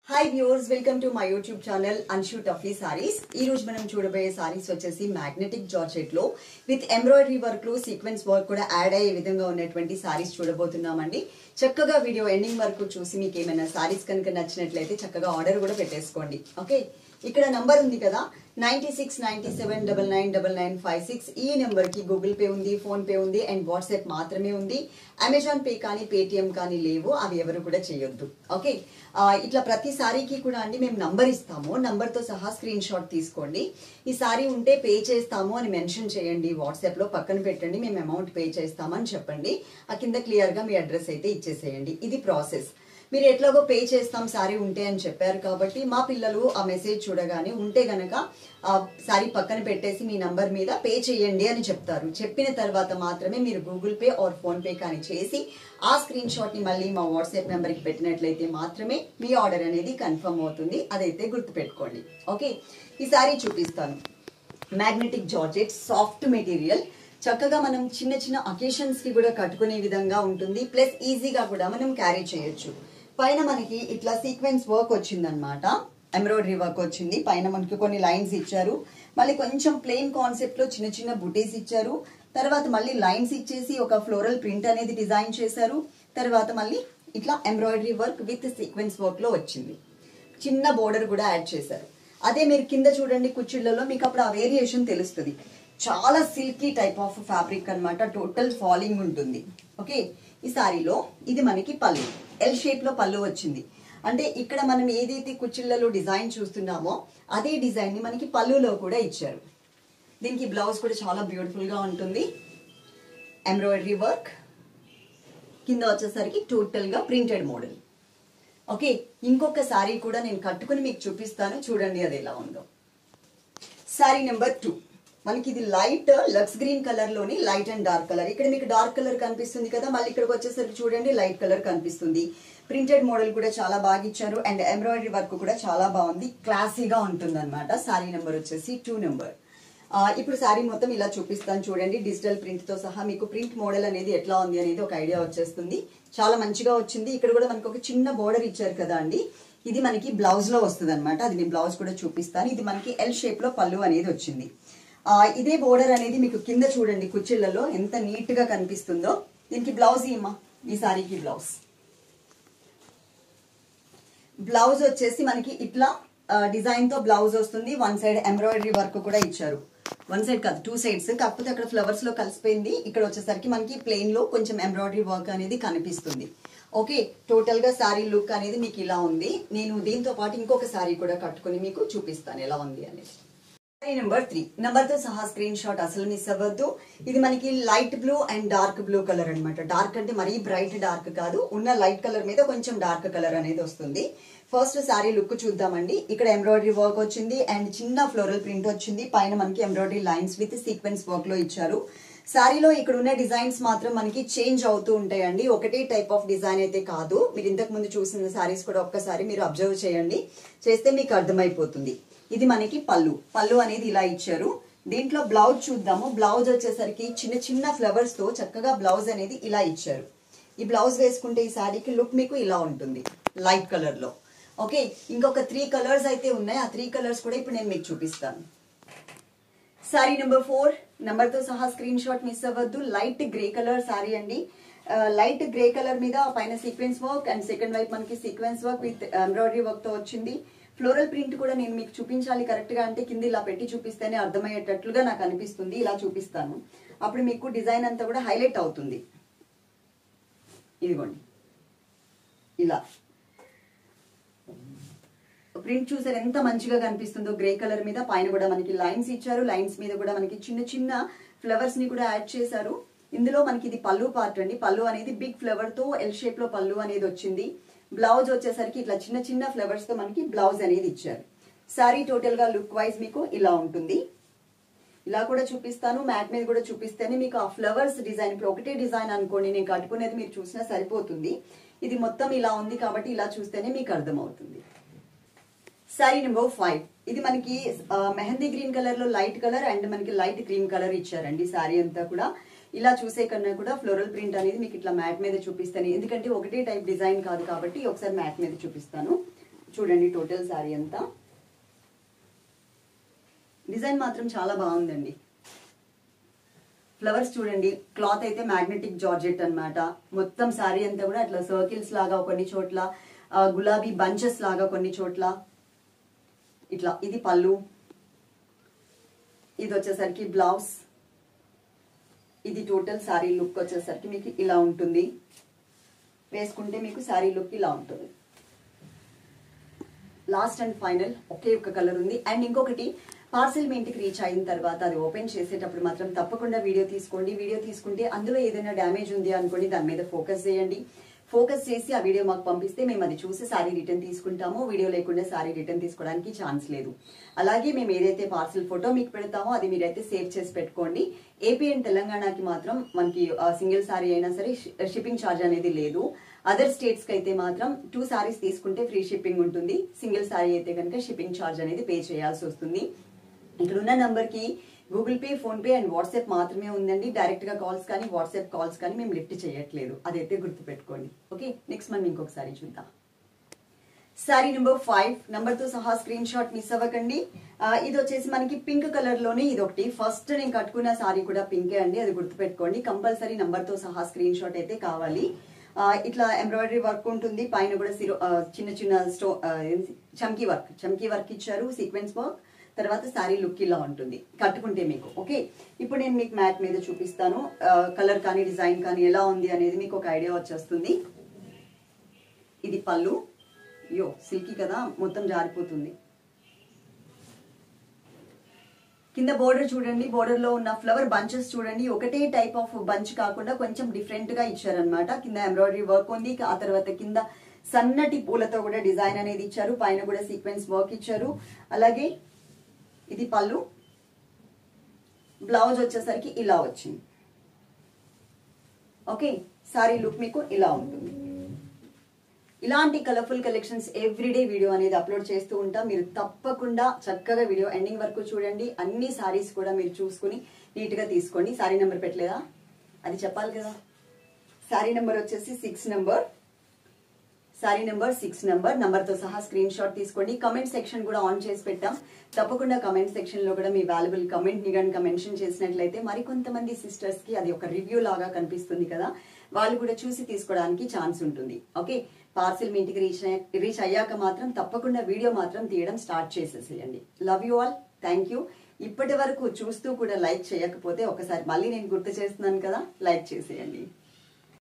Hi viewers, welcome to my YouTube channel Anshu Tuffy saris. ఈ రోజు మనం చూడబోయే సారీస్ వచ్చేసి మ్యాగ్నెటిక్ జార్జెట్ లో విత్ ఎంబ్రాయిడరీ వర్క్ లో సీక్వెన్స్ వర్క్ కూడా యాడ్ అయ్యే విధంగా ఉన్నటువంటి సారీస్ చూడబోతున్నామండి. చక్కగా వీడియో ఎండింగ్ వరకు చూసి మీకు ఏమైనా సారీస్ కనుక నచ్చినట్లయితే చక్కగా ఆర్డర్ కూడా పెట్టేసుకోండి. ఓకే, ఇక్కడ నంబర్ ఉంది కదా 9697999956. ఈ నెంబర్ కి గూగుల్ పే ఉంది, ఫోన్ పే ఉంది అండ్ వాట్సాప్ మాత్రమే ఉంది. అమెజాన్ పే కానీ పేటిఎం కానీ లేవు, అవి ఎవరు కూడా చేయొద్దు. ఓకే, ఇట్లా ప్రతి సారీకి కూడా అండి మేము నంబర్ ఇస్తాము. నంబర్ తో సహా స్క్రీన్ షాట్ తీసుకోండి. ఈ సారీ ఉంటే పే చేస్తాము అని మెన్షన్ చేయండి. వాట్సాప్ లో పక్కన పెట్టండి, మేము అమౌంట్ పే చేస్తామని చెప్పండి. ఆ కింద క్లియర్ గా మీ అడ్రస్ అయితే ఇచ్చేసేయండి. ఇది ప్రాసెస్. మీరు ఎట్లాగో పే చేస్తాం సారీ ఉంటే అని చెప్పారు కాబట్టి మా పిల్లలు ఆ మెసేజ్ చూడగానే ఉంటే గనక ఆ సారీ పక్కన పెట్టేసి మీ నంబర్ మీద పే చేయండి అని చెప్తారు. చెప్పిన తర్వాత మాత్రమే మీరు Google Pay or PhonePe కానీ చేసి ఆ స్క్రీన్ షాట్ ని మళ్ళీ మా వాట్సాప్ నెంబర్ కి పెట్టినట్లయితే మాత్రమే మీ ఆర్డర్ అనేది కన్ఫర్మ్ అవుతుంది. అదైతే గుర్తుపెట్టుకోండి. ఓకే, ఈ సారీ చూపిస్తాను. మ్యాగ్నెటిక్ జార్జెట్ సాఫ్ట్ మెటీరియల్, చక్కగా మనం చిన్న చిన్న అకేషన్స్ కి కూడా కట్టుకునే విధంగా ఉంటుంది. ప్లస్ ఈజీగా కూడా మనం క్యారీ చేయొచ్చు. పైన మనకి ఇట్లా సీక్వెన్స్ వర్క్ వచ్చిందనమాట, ఎంబ్రాయిడరీ వర్క్ వచ్చింది. పైన మనకి కొన్ని లైన్స్ ఇచ్చారు. మళ్ళీ కొంచెం ప్లెయిన్ కాన్సెప్ట్ లో చిన్న చిన్న బుటీస్ ఇచ్చారు. తర్వాత మళ్ళీ లైన్స్ ఇచ్చేసి ఒక ఫ్లోరల్ ప్రింట్ అనేది డిజైన్ చేశారు. తర్వాత మళ్ళీ ఇట్లా embroidery work with sequence work లో వచ్చింది. చిన్న బోర్డర్ కూడా యాడ్ చేశారు. అదే మీరు కింద చూడండి కుచ్చిళ్లలో, మీకు అప్పుడు ఆ వేరియేషన్ తెలుస్తుంది. చాలా సిల్కీ టైప్ ఆఫ్ ఫ్యాబ్రిక్ అన్నమాట. టోటల్ ఫాలింగ్ ఉంటుంది. ఓకే, ఈ సారీలో ఇది మనకి పళ్ళు, ఎల్ షేప్ లో పళ్ళు వచ్చింది. అంటే ఇక్కడ మనం ఏదైతే కుచ్చిళ్లలో డిజైన్ చూస్తున్నామో అదే డిజైన్ ని మనకి పళ్ళులో కూడా ఇచ్చారు. దీనికి బ్లౌజ్ కూడా చాలా బ్యూటిఫుల్ గా ఉంటుంది. ఎంబ్రాయిడరీ వర్క్, కింద వచ్చేసరికి టోటల్ గా ప్రింటెడ్ మోడల్. ఓకే, ఇంకొక సారీ కూడా నేను కట్టుకుని మీకు చూపిస్తాను, చూడండి అది ఎలా ఉందో. సారీ నెంబర్ 2 మనకి ఇది లైట్ లక్స్ గ్రీన్ కలర్ లోని లైట్ అండ్ డార్క్ కలర్. ఇక్కడ మీకు డార్క్ కలర్ కనిపిస్తుంది కదా, మళ్ళీ ఇక్కడికి వచ్చేసరికి చూడండి లైట్ కలర్ కనిపిస్తుంది. ప్రింటెడ్ మోడల్ కూడా చాలా బాగా ఇచ్చారు అండ్ ఎంబ్రాయిడరీ వర్క్ కూడా చాలా బాగుంది. క్లాసీగా ఉంటుంది అనమాట. సారీ నెంబర్ వచ్చేసి 2 నెంబర్. ఇప్పుడు సారీ మొత్తం ఇలా చూపిస్తాను చూడండి. డిజిటల్ ప్రింట్ తో సహా మీకు ప్రింట్ మోడల్ అనేది ఎట్లా ఉంది అనేది ఒక ఐడియా వచ్చేస్తుంది. చాలా మంచిగా వచ్చింది. ఇక్కడ కూడా మనకు ఒక చిన్న బోర్డర్ ఇచ్చారు కదా అండి, ఇది మనకి బ్లౌజ్ లో వస్తుంది అనమాట. అది నేను బ్లౌజ్ కూడా చూపిస్తాను. ఇది మనకి ఎల్ షేప్ లో పళ్ళు అనేది వచ్చింది. ఇదే బోర్డర్ అనేది మీకు కింద చూడండి కుచ్చిళ్లలో ఎంత నీట్ గా కనిపిస్తుందో. దీనికి బ్లౌజ్ ఏమా, ఈ సారీకి బ్లౌజ్ వచ్చేసి మనకి ఇట్లా డిజైన్ తో బ్లౌజ్ వస్తుంది. వన్ సైడ్ ఎంబ్రాయిడరీ వర్క్ కూడా ఇచ్చారు. వన్ సైడ్ కాదు, 2 సైడ్స్. కాకపోతే అక్కడ ఫ్లవర్స్ లో కలిసిపోయింది. ఇక్కడ వచ్చేసరికి మనకి ప్లెయిన్ లో కొంచెం ఎంబ్రాయిడరీ వర్క్ అనేది కనిపిస్తుంది. ఓకే, టోటల్ గా సారీ లుక్ అనేది మీకు ఇలా ఉంది. నేను దీంతో పాటు ఇంకొక సారీ కూడా కట్టుకుని మీకు చూపిస్తాను ఎలా ఉంది అనేది. సారీ నెంబర్ 3 నెంబర్ తో సహా స్క్రీన్ షాట్ అసలు మిస్ అవ్వద్దు. ఇది మనకి light blue and dark blue colour అనమాట. డార్క్ అంటే మరీ బ్రైట్ డార్క్ కాదు, ఉన్న లైట్ కలర్ మీద కొంచెం డార్క్ కలర్ అనేది వస్తుంది. ఫస్ట్ సారీ లుక్ చూద్దామండి. ఇక్కడ ఎంబ్రాయిడరీ వర్క్ వచ్చింది అండ్ చిన్న ఫ్లోరల్ ప్రింట్ వచ్చింది. పైన మనకి embroidery lines with sequence work లో ఇచ్చారు. సారీలో ఇక్కడ ఉన్న డిజైన్స్ మాత్రం మనకి చేంజ్ అవుతూ ఉంటాయండి. ఒకటే టైప్ ఆఫ్ డిజైన్ అయితే కాదు. మీరు ఇంతకు ముందు చూసిన సారీస్ కూడా ఒక్కసారి మీరు అబ్జర్వ్ చేయండి, చేస్తే మీకు అర్థమైపోతుంది. ఇది మనకి పళ్ళు అనేది ఇలా ఇచ్చారు. దీంట్లో బ్లౌజ్ చూద్దాము. బ్లౌజ్ వచ్చేసరికి చిన్న చిన్న ఫ్లవర్స్ తో చక్కగా బ్లౌజ్ అనేది ఇలా ఇచ్చారు. ఈ బ్లౌజ్ వేసుకుంటే ఈ సారీకి లుక్ మీకు ఇలా ఉంటుంది లైట్ కలర్ లో. ఓకే, ఇంకొక 3 కలర్స్ అయితే ఉన్నాయి. ఆ 3 కలర్స్ కూడా ఇప్పుడు నేను మీకు చూపిస్తాను. సారీ నెంబర్ 4 నెంబర్ తో సహా స్క్రీన్ షాట్ మిస్ అవ్వద్దు. లైట్ గ్రే కలర్ సారీ అండి. లైట్ గ్రే కలర్ మీద పైన సీక్వెన్స్ వర్క్ అండ్ సెకండ్ వైపు మనకి sequence work with embroidery work తో వచ్చింది. ఫ్లోరల్ ప్రింట్ కూడా నేను మీకు చూపించాలి కరెక్ట్ గా, అంటే కింద ఇలా పెట్టి చూపిస్తేనే అర్థమయ్యేటట్లుగా నాకు అనిపిస్తుంది. ఇలా చూపిస్తాను, అప్పుడు మీకు డిజైన్ అంతా కూడా హైలైట్ అవుతుంది. ఇదిగోండి ఇలా ప్రింట్ చూసారు ఎంత మంచిగా కనిపిస్తుందో గ్రే కలర్ మీద. పైన కూడా మనకి లైన్స్ ఇచ్చారు. లైన్స్ మీద కూడా మనకి చిన్న చిన్న ఫ్లవర్స్ ని కూడా యాడ్ చేశారు. ఇందులో మనకి ఇది పళ్ళు పార్ట్ అండి. పళ్ళు అనేది బిగ్ ఫ్లవర్ తో ఎల్ షేప్ లో పళ్ళు అనేది వచ్చింది. బ్లౌజ్ వచ్చేసరికి ఇట్లా చిన్న చిన్న ఫ్లవర్స్ తో మనకి బ్లౌజ్ అనేది ఇచ్చారు. సారీ టోటల్ గా లుక్ వైజ్ మీకు ఇలా ఉంటుంది. ఇలా కూడా చూపిస్తాను, మ్యాట్ మీద కూడా చూపిస్తేనే మీకు ఆ ఫ్లవర్స్ డిజైన్, ఇప్పుడు ఒకటే డిజైన్ అనుకోండి నేను కట్టుకునేది మీరు చూసినా సరిపోతుంది. ఇది మొత్తం ఇలా ఉంది కాబట్టి ఇలా చూస్తేనే మీకు అర్థమవుతుంది. సారీ నెంబర్ 5 ఇది మనకి మెహందీ గ్రీన్ కలర్ లో లైట్ కలర్ అండ్ మనకి లైట్ క్రీమ్ కలర్ ఇచ్చారండి. సారీ అంతా కూడా ఇలా చూసే కన్నా కూడా ఫ్లోరల్ ప్రింట్ అనేది మీకు ఇట్లా మ్యాట్ మీద చూపిస్తాను. ఎందుకంటే ఒకటే టైప్ డిజైన్ కాదు కాబట్టి ఒకసారి మ్యాట్ మీద చూపిస్తాను చూడండి టోటల్ శారీ అంతా. డిజైన్ మాత్రం చాలా బాగుందండి. ఫ్లవర్స్ చూడండి, క్లాత్ అయితే మ్యాగ్నెటిక్ జార్జెట్ అన్నమాట. మొత్తం శారీ అంతా కూడా అట్లా సర్కిల్స్ లాగా కొన్ని చోట్ల, గులాబీ బంచెస్ లాగా కొన్ని చోట్ల ఇట్లా. ఇది పళ్ళు, ఇది వచ్చేసరికి బ్లౌజ్. ఇది టోటల్ శారీ లుక్ వచ్చేసరికి మీకు ఇలా ఉంటుంది. వేసుకుంటే మీకు శారీ లుక్ ఇలా ఉంటుంది. లాస్ట్ అండ్ ఫైనల్ ఒకే ఒక కలర్ ఉంది. అండ్ ఇంకొకటి, పార్సిల్ మీ ఇంటికి రీచ్ అయిన తర్వాత అది ఓపెన్ చేసేటప్పుడు మాత్రం తప్పకుండా వీడియో తీసుకోండి. వీడియో తీసుకుంటే అందులో ఏదైనా డ్యామేజ్ ఉంది అనుకోండి, దాని మీద ఫోకస్ చేయండి. ఫోకస్ చేసి ఆ వీడియో మాకు పంపిస్తే మేము అది చూసి శారీ రిటర్న్ తీసుకుంటాము. వీడియో లేకుండా శారీ రిటర్న్ తీసుకోవడానికి ఛాన్స్ లేదు. అలాగే మేము ఏదైతే పార్సిల్ ఫోటో మీకు పెడతామో అది మీరైతే సేవ్ చేసి పెట్టుకోండి. ఏపీ అండ్ తెలంగాణకి మాత్రం మనకి సింగిల్ శారీ అయినా సరే షిప్పింగ్ ఛార్జ్ అనేది లేదు. అదర్ స్టేట్స్ కి అయితే మాత్రం 2 శారీస్ తీసుకుంటే ఫ్రీ షిప్పింగ్ ఉంటుంది. సింగిల్ శారీ అయితే కనుక షిప్పింగ్ ఛార్జ్ అనేది పే చేయాల్సి వస్తుంది. ఇక్కడ ఉన్న నంబర్ కి Google pay, phone pay and WhatsApp మాత్రమే ఉందండి. డైరెక్ట్ గా కాల్స్ కానీ వాట్సాప్ కాల్స్ కానీ మేము లిఫ్ట్ చేయట్లేదు. అదైతే గుర్తుపెట్టుకోండి. ఓకే, నెక్స్ట్ మనం ఇంకొకసారి చూద్దాం. శారీ నెంబర్ 5 నంబర్ తో సహా స్క్రీన్ షాట్ మిస్ అవ్వకండి. ఇది వచ్చేసి మనకి పింక్ కలర్ లోనే ఇది ఒకటి. ఫస్ట్ నేను కట్టుకున్న శారీ కూడా పింకే అండి, అది గుర్తుపెట్టుకోండి. కంపల్సరీ నంబర్ తో సహా స్క్రీన్ షాట్ అయితే కావాలి. ఇట్లా ఎంబ్రాయిడరీ వర్క్ ఉంటుంది. పైన కూడా చిన్న చిన్న చమ్కీ వర్క్ ఇచ్చారు, సీక్వెన్స్ వర్క్. తర్వాత శారీ లుక్ ఇలా ఉంటుంది కట్టుకుంటే మీకు. ఓకే, ఇప్పుడు నేను మీకు మ్యాట్ మీద చూపిస్తాను. కలర్ కానీ డిజైన్ కానీ ఎలా ఉంది అనేది మీకు ఒక ఐడియా వచ్చేస్తుంది. ఇది పళ్ళు. యో సిల్కీ కదా, మొత్తం జారిపోతుంది. కింద బోర్డర్ చూడండి, బోర్డర్ లో ఉన్న ఫ్లవర్ బంచెస్ చూడండి. ఒకటే టైప్ ఆఫ్ బంచ్ కాకుండా కొంచెం డిఫరెంట్ గా ఇచ్చారనమాట. కింద ఎంబ్రాయిడరీ వర్క్ ఉంది. ఆ తర్వాత కింద సన్నటి పూలతో కూడా డిజైన్ అనేది ఇచ్చారు. పైన కూడా సీక్వెన్స్ వర్క్ ఇచ్చారు. అలాగే ఇది పళ్ళు. బ్లౌజ్ వచ్చేసరికి ఇలా వచ్చింది. ఓకే, సారీ లుక్ మీకు ఇలా ఉంటుంది. ఇలాంటి కలర్ఫుల్ కలెక్షన్స్ ఎవ్రీడే వీడియో అనేది అప్లోడ్ చేస్తూ ఉంటాం. మీరు తప్పకుండా చక్కగా వీడియో ఎండింగ్ వరకు చూడండి. అన్ని సారీస్ కూడా మీరు చూసుకుని నీట్ గా తీసుకోండి. సారీ నెంబర్ పెట్టలేదా, అది చెప్పాలి కదా. సారీ నెంబర్ వచ్చేసి 6 number. Sorry number 6 number. Number తో సహా స్క్రీన్ షాట్ తీసుకోండి. కమెంట్ సెక్షన్ కూడా ఆన్ చేసి పెట్టాం. తప్పకుండా కమెంట్ సెక్షన్ లో కూడా మీ వాల్యుబుల్ కమెంట్ ని కనుక మెన్షన్ చేసినట్లయితే మరికొంతమంది సిస్టర్స్ కి అది ఒక రివ్యూ లాగా కనిపిస్తుంది కదా, వాళ్ళు కూడా చూసి తీసుకోవడానికి ఛాన్స్ ఉంటుంది. ఓకే, పార్సిల్ మీ ఇంటికి రీచ్ అయ్యాక మాత్రం తప్పకుండా వీడియో మాత్రం తీయడం స్టార్ట్ చేసేసేయండి. Love you all, thank you. ఇప్పటి వరకు చూస్తూ కూడా లైక్ చేయకపోతే ఒకసారి మళ్ళీ నేను గుర్తు చేస్తున్నాను కదా, లైక్ చేసేయండి.